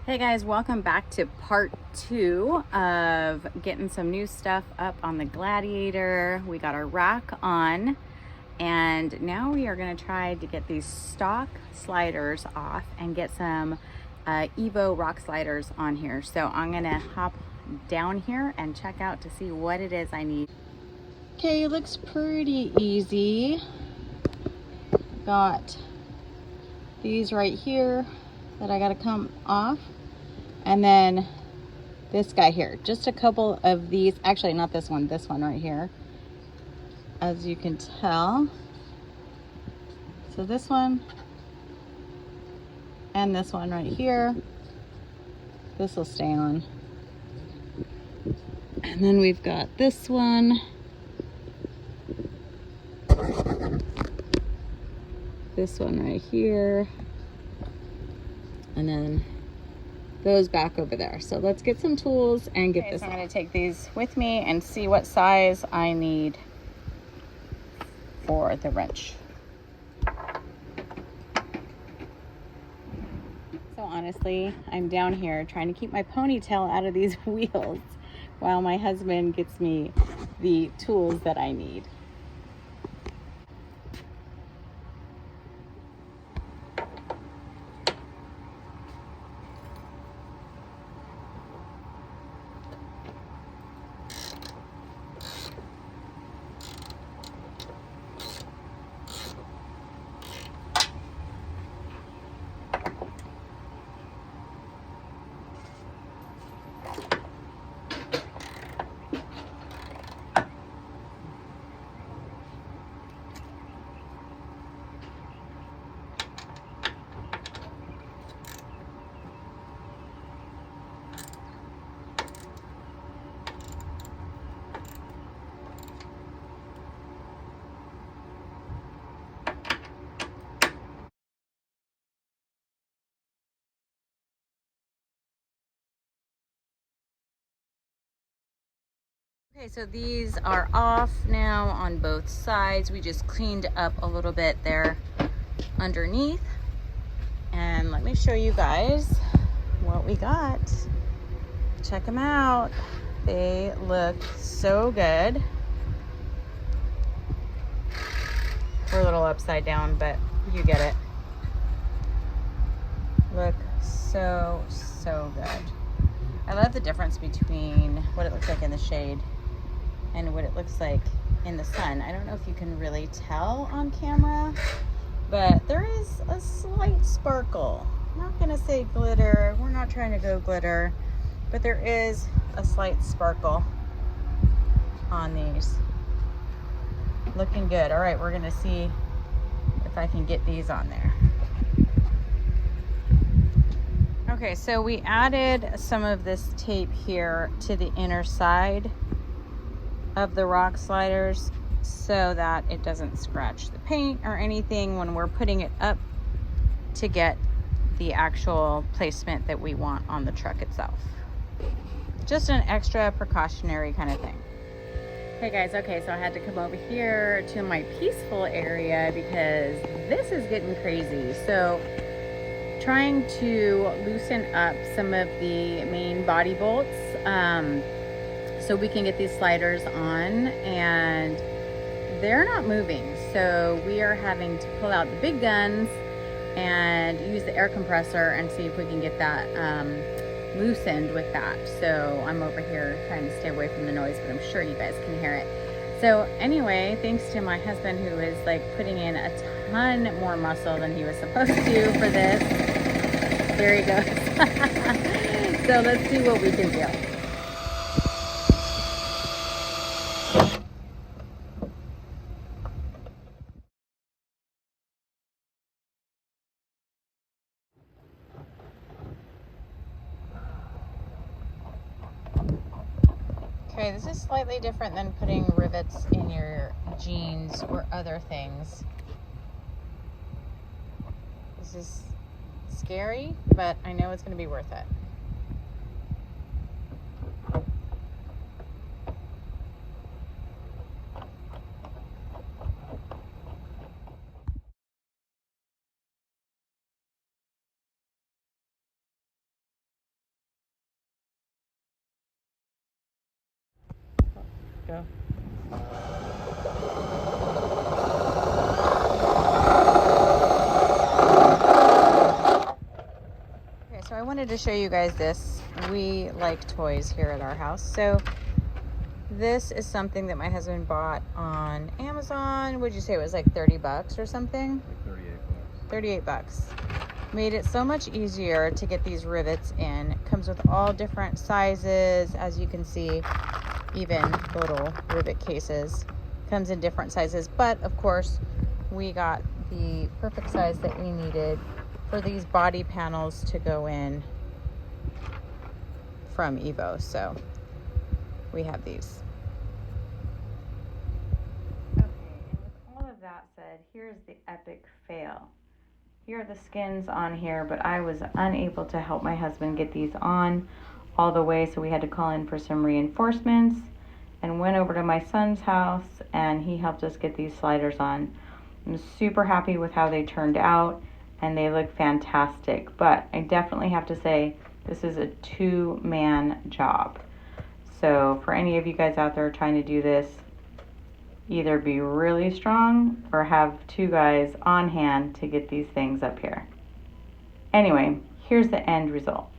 Hey guys, welcome back to part 2 of getting some new stuff up on the Gladiator. We got our rack on, and now we are going to try to get these stock sliders off and get some Evo rock sliders on here. So I'm going to hop down here and check out to see what it is I need. Okay, looks pretty easy. Got these right here that I got to come off. And then this guy here, just a couple of these, actually not this one right here, as you can tell. So this one and this one right here, this will stay on. And then we've got this one, this one right here, and then those back over there. So let's get some tools and get this. So I'm going to take these with me and see what size I need for the wrench. So honestly, I'm down here trying to keep my ponytail out of these wheels while my husband gets me the tools that I need. Okay, so these are off now on both sides. We just cleaned up a little bit there underneath. And let me show you guys what we got. Check them out. They look so good. We're a little upside down, but you get it. Look so good. I love the difference between what it looks like in the shade and what it looks like in the sun. I don't know if you can really tell on camera, but there is a slight sparkle. I'm not gonna say glitter, we're not trying to go glitter, but there is a slight sparkle on these. Looking good. All right, we're gonna see if I can get these on there. Okay, so we added some of this tape here to the inner side of the rock sliders so that it doesn't scratch the paint or anything when we're putting it up to get the actual placement that we want on the truck itself. Just an extra precautionary kind of thing. Hey guys, okay, so I had to come over here to my peaceful area because this is getting crazy. So trying to loosen up some of the main body bolts so we can get these sliders on, and they're not moving. So we are having to pull out the big guns and use the air compressor and see if we can get that loosened with that. So I'm over here trying to stay away from the noise, but I'm sure you guys can hear it. So anyway, thanks to my husband who is like putting in a ton more muscle than he was supposed to for this. There he goes. So let's see what we can do. Okay, this is slightly different than putting rivets in your jeans or other things. This is scary, but I know it's going to be worth it. Go. Okay, so I wanted to show you guys this. We like toys here at our house. So this is something that my husband bought on Amazon. Would you say it was like 30 bucks or something? Like 38 bucks. 38 bucks. Made it so much easier to get these rivets in. It comes with all different sizes, as you can see, even little rivet cases. Comes in different sizes, but of course we got the perfect size that we needed for these body panels to go in from Evo. So we have these. Okay, and with all of that said, here's the epic fail. Here are the skins on here, but I was unable to help my husband get these on all the way, so we had to call in for some reinforcements and went over to my son's house, and he helped us get these sliders on. I'm super happy with how they turned out, and they look fantastic, but I definitely have to say this is a two-man job. So for any of you guys out there trying to do this, either be really strong or have two guys on hand to get these things up here. Anyway, here's the end result.